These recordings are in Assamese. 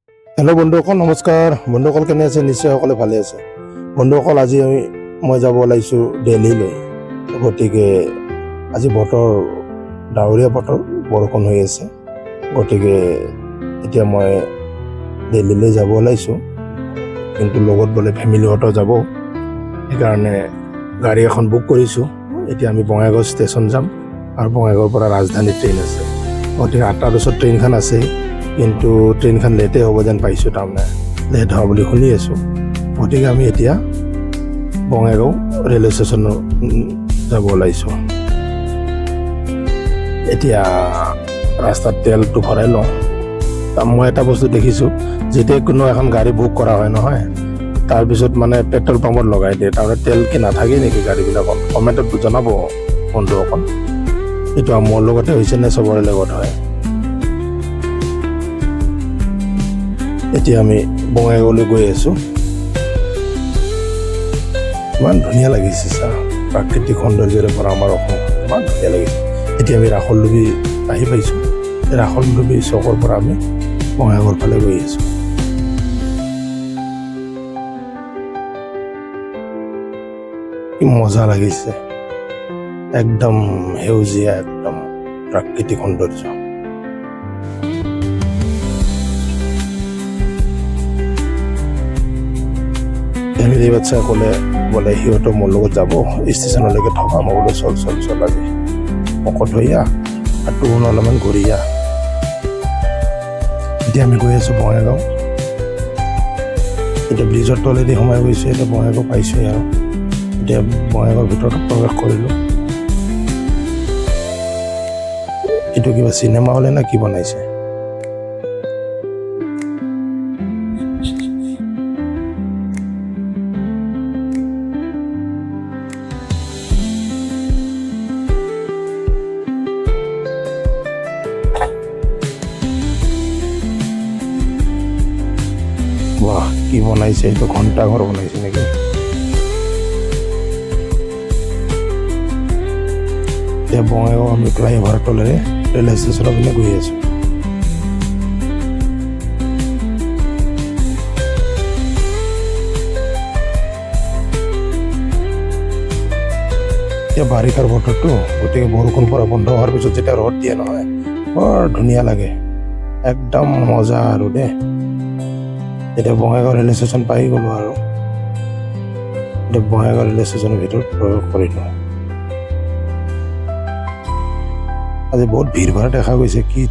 হেল্ল' বন্ধুসকল, নমস্কাৰ। বন্ধুসকল কেনে আছে? নিশ্চয় সকলে ভালে আছে। বন্ধুসকল, আজি মই যাব ওলাইছোঁ দিল্লীলৈ। গতিকে আজি বতৰ ডাৱৰীয়া বতৰ, বৰষুণ হৈ আছে। গতিকে এতিয়া মই দিল্লীলৈ যাব ওলাইছোঁ, কিন্তু লগত বোলে ফেমিলিহঁতো যাব। সেইকাৰণে গাড়ী এখন বুক কৰিছোঁ। এতিয়া আমি বঙাইগাঁও ষ্টেচন যাম আৰু বঙাইগাঁৱৰ পৰা ৰাজধানী ট্ৰেইন আছে। গতিকে 8টাৰ পিছত ট্ৰেইনখন আছে, কিন্তু ট্ৰেইনখন লেটেই হ'ব যেন পাইছোঁ। তাৰমানে লেট হোৱা বুলি শুনি আছোঁ। গতিকে আমি এতিয়া বঙাইগাঁও ৰেলৱে ষ্টেচনত যাব ওলাইছোঁ। এতিয়া ৰাস্তাত তেলটো ভৰাই লওঁ। মই এটা বস্তু দেখিছোঁ, যেতিয়া কোনো এখন গাড়ী বুক কৰা হয় নহয়, তাৰপিছত মানে পেট্ৰল পাম্পত লগাই দিয়ে। তাৰমানে তেল কি নাথাকেই নেকি গাড়ীবিলাকত? কমেণ্টত জনাব বন্ধুসকল। এইটো মোৰ লগতে হৈছে নে চবৰে লগত হয়? এতিয়া আমি বঙাইগাঁৱলৈ গৈ আছোঁ। ইমান ধুনীয়া লাগিছে চা, প্ৰাকৃতিক সৌন্দৰ্যৰে ভৰা আমাৰ অসম, ইমান ধুনীয়া লাগিছে। এতিয়া আমি ৰাসলডুবি আহি পাইছোঁ। ৰাসলডুবি চকৰ পৰা আমি বঙাইগাঁৱৰ ফালে গৈ আছোঁ। কি মজা লাগিছে, একদম সেউজীয়া, একদম প্ৰাকৃতিক সৌন্দৰ্য। ফেমিলি বাচ্চাসকলে বোলে সিহঁতো মোৰ লগত যাব ষ্টেচনলৈকে থকা। মই বোলো চল আজি শকত হৈয়া আৰু তোৰ অলপমান ঘূৰিয়া। এতিয়া আমি গৈ আছোঁ বঙাইগাঁও। এতিয়া ব্ৰিজৰ তলেদি সোমাই গৈছোঁ। এতিয়া বঙাইগাঁও পাইছোঁহি আৰু এতিয়া বঙাইগাঁৱৰ ভিতৰত প্ৰৱেশ কৰিলোঁ। এইটো কিবা চিনেমা হলে না কি বনাইছে? বাহ, কি বনাইছে? এইটো ঘণ্টাঘৰ বনাইছে নেকি? এতিয়া বঙাইগাঁও আমি ফ্লাইঅভাৰ তলেৰে ৰেলৱে ষ্টেচনৰ পিনে গৈ আছোঁ। এতিয়া বাৰিষাৰ বতৰটো, গতিকে বৰষুণ পৰা বন্ধ হোৱাৰ পিছত যেতিয়া ৰ'দ দিয়ে নহয়, বৰ ধুনীয়া লাগে, একদম মজা আৰু দেই। এতিয়া বঙাইগাঁও ৰেলৱে ষ্টেচন পাই গ'লোঁ আৰু এতিয়া বঙাইগাঁও ৰেলৱে ষ্টেচনৰ ভিতৰত প্ৰৱেশ কৰিলোঁ। আজি বহুত ভিৰ ভাৰ দেখা গৈছে। কি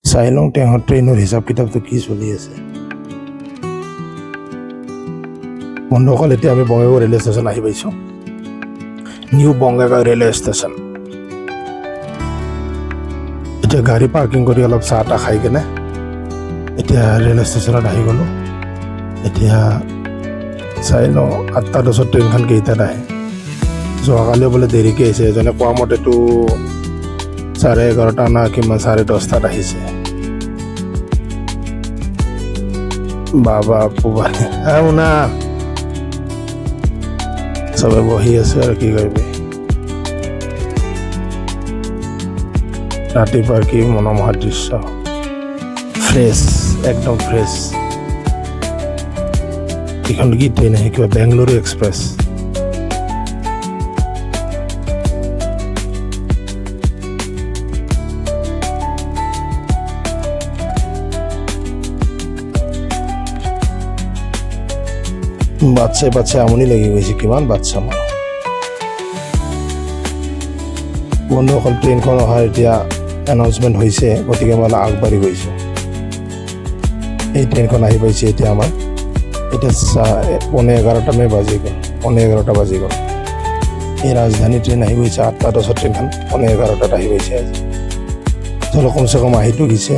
চাই লওঁ ট্ৰেইনৰ হিচাপ কিতাপটো কি চলি আছে। বন্ধুসকল, এতিয়া আমি বঙাইগাঁও ৰেলৱে ষ্টেচন আহি পাইছোঁ। New Bongaigaon railway station. এতিয়া গাড়ী পাৰ্কিং কৰি অলপ চাহ তাহ খাই কেনে এতিয়া ৰেলৱে ষ্টেচনত আহি গ'লোঁ। এতিয়া চাই লওঁ 8টাৰ পিছত ট্ৰেইনখন কেইটাত আহে। যোৱাকালিও বোলে দেৰিকৈ আহিছে। এজনে কোৱা মতেতো 11:30 না কিমান 10:30 আহিছে। বাবা পোবালি শুনা, চবে বহি আছো আৰু কি কৰিবি। ৰাতিপুৱাৰ কি মনোমোহা দৃশ্য, ফ্ৰেছ, একদম ফ্ৰেছ। এইখন কি ট্ৰেইন আহে? কিবা বেংগালুৰু এক্সপ্ৰেছ। বাচ্চাই আমনি লাগি গৈছে, কিমান বাচ্চা মানুহ। বন্ধুসকল, ট্ৰেইনখন অহাৰ এতিয়া এনাউন্সমেণ্ট হৈছে, গতিকে মই আগবাঢ়ি গৈছোঁ। এই ট্ৰেইনখন আহি পাইছে এতিয়া আমাৰ। এতিয়া 11:15 বাজি গ'ল, 11:15 বাজি গ'ল। এই ৰাজধানী ট্ৰেইন আহি গৈছে 8টাৰ পিছত ট্ৰেইনখন 11:15 আহি গৈছে আজি। চলো কমচে কম আহিতো গৈছে।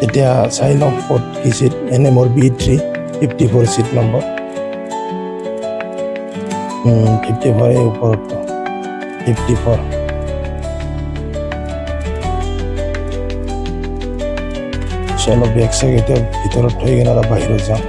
এতিয়া চাই লওঁ ক'ত কি চিট। এনে মোৰ B3 54 চিট নম্বৰ। 54 ওপৰত 54। চলো বেগ চেগ এতিয়া ভিতৰত থৈ কিনে অলপ বাহিৰত যাওঁ।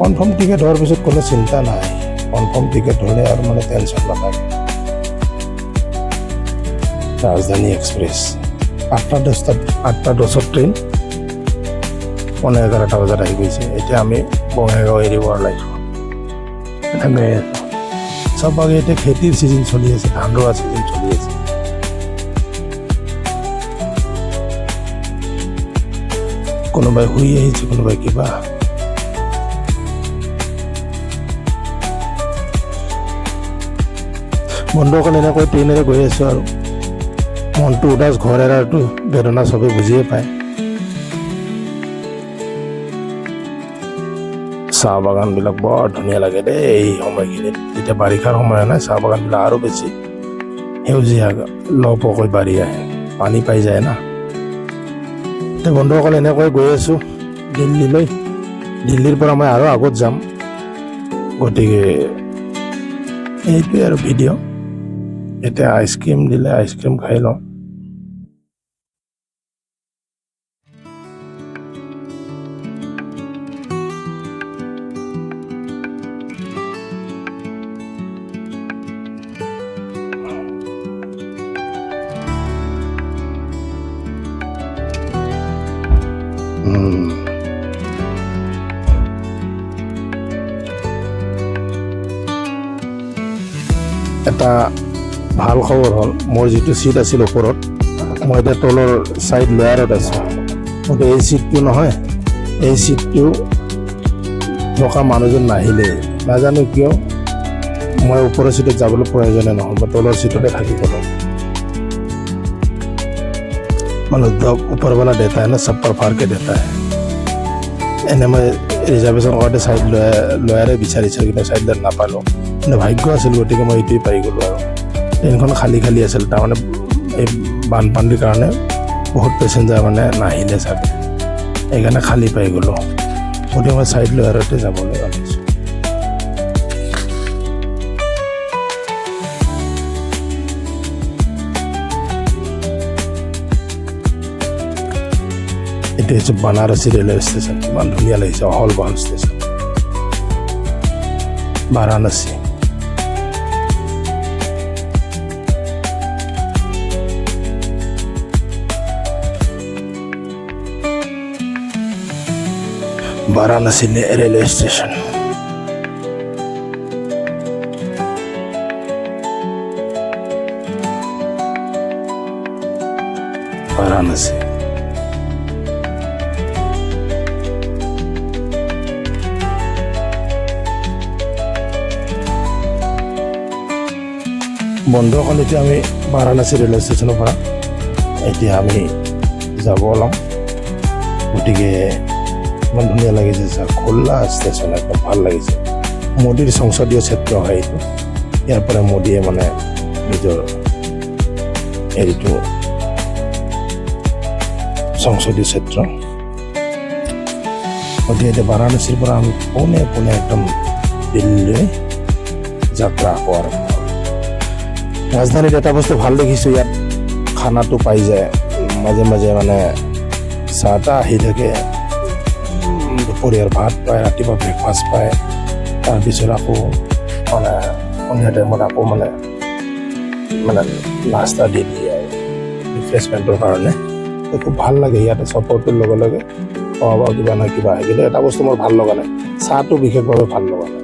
কনফাৰ্ম টিকেট হোৱাৰ পিছত কোনো চিন্তা নাই কনফাৰ্ম টিকেট হ'লে আৰু মানে টেনশ্যন নাথাকে ৰাজধানী এক্সপ্ৰেছ 8:10 ট্ৰেইন 11:30 বজাত আহি গৈছে এতিয়া আমি বঙাইগাঁও এৰিব ওলাইছোঁ চব আগে এতিয়া খেতিৰ ছিজন চলি আছে ধান ৰোৱা ছিজন চলি আছে কোনোবাই শুই আহিছে কোনোবাই কিবা বন্ধুসকল এনেকৈ ট্ৰেইনেৰে গৈ আছোঁ আৰু মনটো উদাস ঘৰ এৰাটো বেদনা চবে বুজিয়ে পায় চাহ বাগানবিলাক বৰ ধুনীয়া লাগে দেই এই সময়খিনিত যেতিয়া বাৰিষাৰ সময় নাই চাহ বাগানবিলাক আৰু বেছি সেউজীয়া লহপহকৈ বাঢ়ি আহে পানী পাই যায় না এতিয়া বন্ধুসকল এনেকৈ গৈ আছোঁ দিল্লীলৈ দিল্লীৰ পৰা মই আৰু আগত যাম গতিকে এইটোৱে আৰু ভিডিঅ' এতিয়া আইচক্ৰীম দিলে আইচক্ৰীম খাই লওঁ এটা ভাল খবৰ হ'ল মোৰ যিটো ছিট আছিল ওপৰত মই এতিয়া তলৰ ছাইড লেয়াৰত আছোঁ গতিকে এই ছিটটো নহয় এই ছিটটো থকা মানুহজন নাহিলে নাজানো কিয় মই ওপৰৰ ছিটত যাবলৈ প্ৰয়োজনে নহ'ল মই তলৰ ছিটতে থাকি গ'লোঁ মানে ऊपर वाला देता है ना सब पर फाड़ के देता है এনে মই ৰিজাৰ্ভেশ্যন কৰোঁতে ছাইড লয়াৰে বিচাৰিছোঁ কিন্তু ছাইড লয়াৰ নাপালোঁ মানে ভাগ্য আছিল গতিকে মই এইটোৱেই পাই গ'লোঁ আৰু ট্ৰেইনখন খালী খালী আছিল তাৰমানে এই বানপানীৰ কাৰণে বহুত পেচেঞ্জাৰ মানে নাহিলে চাগে সেইকাৰণে খালী পাই গ'লোঁ গতিকে মই ছাইড লয়াৰতে যাবলৈ ভাবিছোঁ এইটো হৈছে বানাৰসী ৰেলৱে ষ্টেচন ইমান ধুনীয়া লাগিছে অহল বহল station Varanasi Varanasi railway station Varanasi বন্ধুসকল এতিয়া আমি বাৰাণসী ৰেলৱে ষ্টেচনৰ পৰা এতিয়া আমি যাব ওলাম গতিকে ইমান ধুনীয়া লাগিছে ছাৰ খোলা ষ্টেচন একদম ভাল লাগিছে মোদীৰ সংসদীয় ক্ষেত্ৰ হয় এইটো ইয়াৰ পৰা মোদীয়ে মানে নিজৰ হেৰিটো সংসদীয় ক্ষেত্ৰ গতিকে এতিয়া বাৰাণসীৰ পৰা আমি পোনে পোনে একদম দিল্লীলৈ যাত্ৰা কৰাৰ ৰাজধানীত এটা বস্তু ভাল দেখিছোঁ ইয়াত খানাটো পাই যায় মাজে মাজে মানে চাহ তাহ আহি থাকে দুপৰীয়াৰ ভাত পায় ৰাতিপুৱা ব্ৰেকফাষ্ট পায় তাৰপিছত আকৌ মানে সন্ধিয়া টাইমত আকৌ মানে নাস্তা দি দিয়ে আৰু ৰিফ্ৰেছমেণ্টৰ কাৰণে খুব ভাল লাগে ইয়াতে চপৰটোৰ লগে লগে খোৱা বোৱা কিবা নহয় কিবা কিন্তু এটা বস্তু মোৰ ভাল লগা নাই চাহটো বিশেষভাৱে ভাল লগা নাই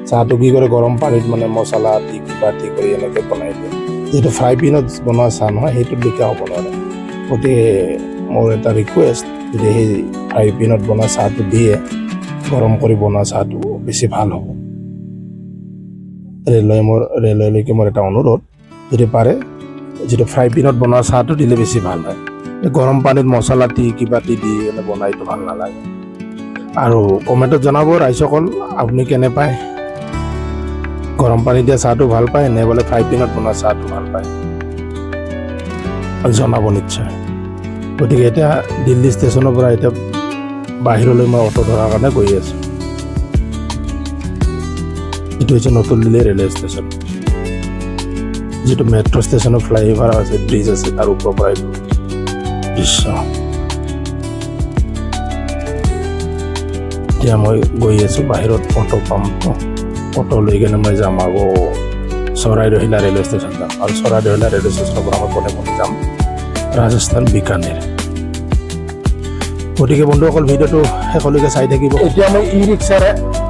চাহটো কি কৰে গৰম পানীত মানে মছলা দি কিবা দি কৰি এনেকৈ বনাই দিয়ে যিটো ফ্ৰাই পেনত বনোৱা চাহ নহয় সেইটোত লিখা হ'ব নোৱাৰে গতিকে মোৰ এটা ৰিকুৱেষ্ট যদি সেই ফ্ৰাই পেনত বনোৱা চাহটো দিয়ে গৰম কৰি বনোৱা চাহটো বেছি ভাল হ'ব ৰেলৱেলৈকে মোৰ এটা অনুৰোধ যদি পাৰে যিটো ফ্ৰাই পেনত বনোৱা চাহটো দিলে বেছি ভাল হয় গৰম পানীত মছলা দি কিবা দি এনে বনাইটো ভাল নালাগে আৰু কমেণ্টত জনাব ৰাইজসকল আপুনি কেনে পায় গৰম পানী দিয়া চাহটো ভাল পায় নে বোলে ফ্ৰাই পেনত বনোৱা চাহটো ভাল পায় জনাব নিশ্চয় গতিকে এতিয়া দিল্লী ষ্টেচনৰ পৰা এতিয়া বাহিৰলৈ মই অটো ধৰাৰ কাৰণে গৈ আছোঁ এইটো হৈছে নতুন দিল্লী ৰেলৱে ষ্টেচন যিটো মেট্ৰ' ষ্টেচনৰ ফ্লাইঅভাৰ আছে ব্ৰিজ আছে তাৰ ওপৰৰ পৰা এইটো দৃশ্য এতিয়া মই গৈ আছোঁ বাহিৰত অটো পামটো অটো লৈ কিনে মই যাম আকৌ চৰাইদেউহিলা ৰেলৱে ষ্টেচন যাম আৰু চৰাইদেউহিলা ৰেলৱে ষ্টেচনৰ পৰা মই পোনে পোনে যাম ৰাজস্থান বিকানেৰ গতিকে বন্ধুসকল ভিডিঅ'টো শেষলৈকে চাই থাকিব এতিয়া মই ই ৰিক্সাৰে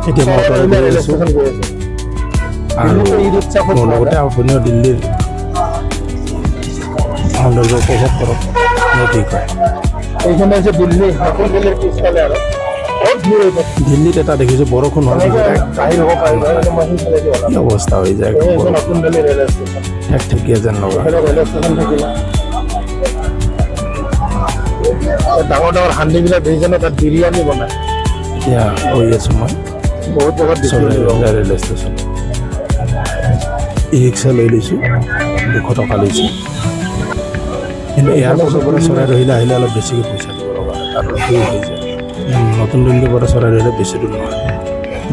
এতিয়া মই অটোৰে গৈ আছোঁ আৰু মোৰ লগতে আপুনিও দিল্লীৰ সৌন্দৰ্য উপভোগ কৰক নে কি কয় এইখানে আছে দিল্লী নতুন দিল্লীৰ পিছফালে আৰু বহুত ভিৰ হৈ থাকে দিল্লীত এটা দেখিছোঁ বৰষুণ হোৱাৰ পিছত বাহিৰ হ'ব পাৰিব মই সেইফালে দি কি অৱস্থা হৈ যায় এইখন নতুন দিল্লী ৰেলৱে ষ্টেচন ঠেকঠেকীয়া যেন লগা এইফালে ৰেলৱে ষ্টেচন থাকিলে ডাঙৰ ডাঙৰ হাণ্ডিবিলাক দেখিছেনে তাত বিৰিয়ানী বনায় এতিয়া গৈ আছোঁ মই বহুত জেগাত চৰাইদেউহিলা ৰেলৱে ষ্টেচন ই ৰিক্সা লৈ লৈছোঁ 200 টকা লৈছোঁ কিন্তু এয়াৰপৰ্টৰ পৰা চৰাইদেউহিলা আহিলে অলপ বেছিকৈ পইচা দিব লগা হয় আৰু দূৰ হৈ যায় নতুন দিল্লীৰ পৰা চৰাইদেউহিলা বেছি দূৰ নহয়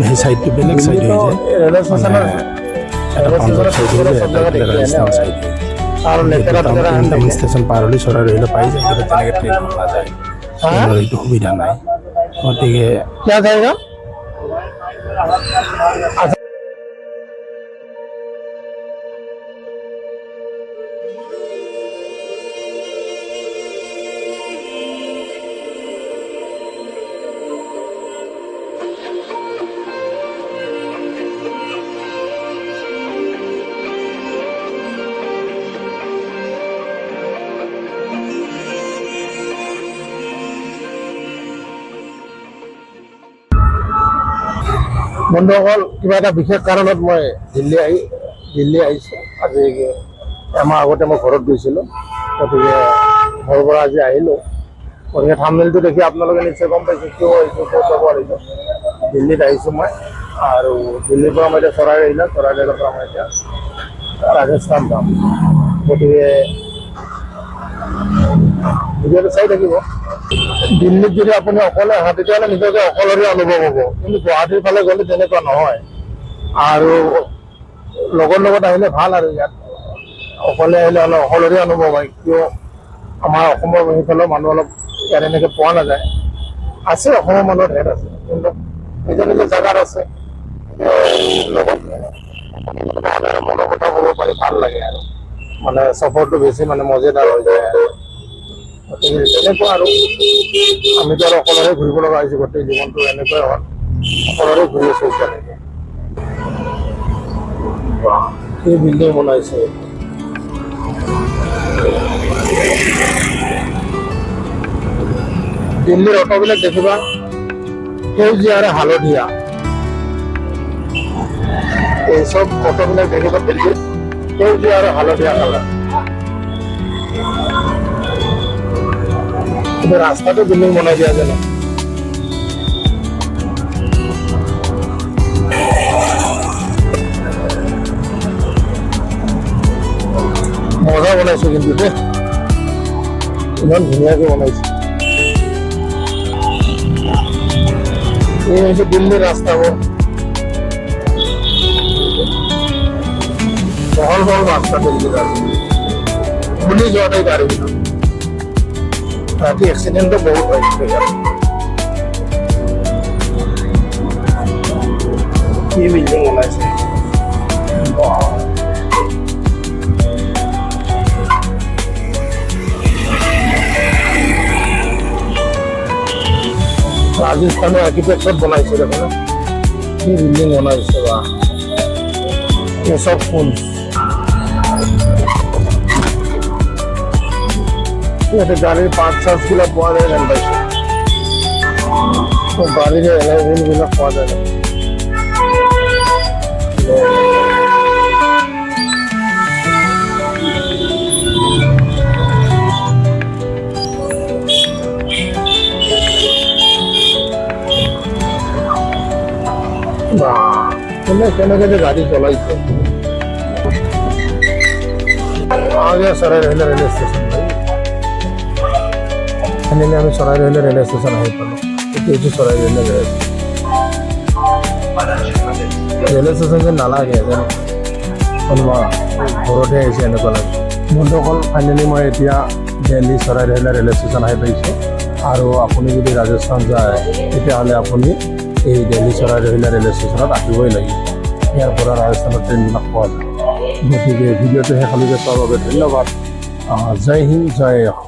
সেই ছাইডটো বেলেগ ছাইড হৈ যায় ৰেলৱে ষ্টেচনৰ এটা পাঞ্জাৱ ছাইড হৈ যায় এটা ৰাজস্থান ছাইড হৈ যায় আৰু লেতেৰা টাউন ষ্টেচন পাৰ হ'লে চৰাইদেউহিলা পাই যায় কিন্তু তেনেকৈ ট্ৰেইনত নাযায় ট্ৰেইনৰ এইটো সুবিধা নাই গতিকে क्या जाएगा বন্ধুসকল কিবা এটা বিশেষ কাৰণত মই দিল্লী আহিছোঁ আজি এমাহ আগতে মই ঘৰত গৈছিলোঁ গতিকে ঘৰৰ পৰা আজি আহিলোঁ গতিকে থাম্বনেইলটো দেখি আপোনালোকে নিশ্চয় গম পাইছে কিয় আহিছোঁ ক'ত যাব আহিছোঁ দিল্লীত আহিছোঁ মই আৰু দিল্লীৰ পৰা মই এতিয়া চৰাইদেউহিলা চৰাইদেউৰ পৰা মই এতিয়া ৰাজস্থান যাম গতিকে ভিডিঅ'টো চাই থাকিব দিল্লীত যদি আপুনি অকলে আহে তেতিয়াহ'লে নিজকে অকলশৰীয়া অনুভৱ হ'ব কিন্তু গুৱাহাটীৰ ফালে গ'লে তেনেকুৱা নহয় আৰু লগৰ লগত আহিলে ভাল আৰু ইয়াত অকলে আহিলে অলপ অকলশৰীয়া অনুভৱ হয় কিয় আমাৰ অসমৰ সেইফালেও মানুহ অলপ ইয়াত এনেকৈ পোৱা নাযায় আছে অসমৰ মানুহ ঢেৰ আছে কিন্তু নিজৰ নিজৰ জেগাত আছে লগত মনৰ কথা ক'ব পাৰি ভাল লাগে আৰু মানে চফৰটো বেছি মানে মজেদাৰ হৈ যায় আৰু গতিকে তেনেকুৱা আৰু আমিতো আৰু অকলৰে ঘূৰিব লগা হৈছে গোটেই জীৱনটো এনেকুৱাই হ'ল অকলৰে ঘূৰি আছোঁ এতিয়ালৈকে কি বিল্ডিং বনাইছে দিল্লীৰ অটোবিলাক দেখিবা সেউজীয়া আৰু হালধীয়া এই চব অটোবিলাক দেখিবা দিল্লীত সেউজীয়া আৰু হালধীয়া কালাৰ কিন্তু ৰাস্তাটো বিল্ডিং বনাই দিয়া যায় না মজা বনাইছে কিন্তু দেই ইমান ধুনীয়াকৈ বনাইছে এই হৈছে দিল্লীৰ ৰাস্তাবোৰ বহল বহল ৰাস্তা দিল্লিৰ আছে পুলিশ যোৱাটাই গাড়ীবিলাক ৰাতি এক্সিডেণ্টটো বহুত হৈছে ইয়াত কি বিল্ডিং বনাইছে রাজস্থানের আর্কিটেকচার বনাইছে দেখো না কি বিল্ডিং বনাইছে বা এসব ফুল ইয়াতে গাড়ির পার্ট চার্জগুলো পাওয়া যায় না পাইছে তো গাড়ির এলাইনমেন্টগুলো পাওয়া যায় না কেনেকে যে গাড়ি চলাইছে আগে সরাইদেউহিলা রেলওয়ে স্টেশন ফাইনালি আমি সরাইদেউহিলা রেলওয়ে স্টেশন আহি পালোঁ এইটো হৈছে সরাইদেউহিলা ৰেলৱে ষ্টেচন যেন নালাগে যেন কোনোবা ঘৰতে আহিছে এনেকুৱা লাগে বন্ধুসকল ফাইনেলি মই এতিয়া দিল্লী সৰাইদেউহিলা ৰেলৱে ষ্টেচন আহি পাইছোঁ আৰু আপুনি যদি ৰাজস্থান যায় তেতিয়াহ'লে আপুনি এই দিল্লী চৰাই ৰহিলা ৰেলৱে ষ্টেচনত আহিবই লাগিব। ইয়াৰ পৰা ৰাজস্থানৰ ট্ৰেইনবিলাক পোৱা যায়। গতিকে ভিডিঅ'টো শেষলৈকে চোৱাৰ বাবে ধন্যবাদ। জয় হিন্দ, জয় অসম।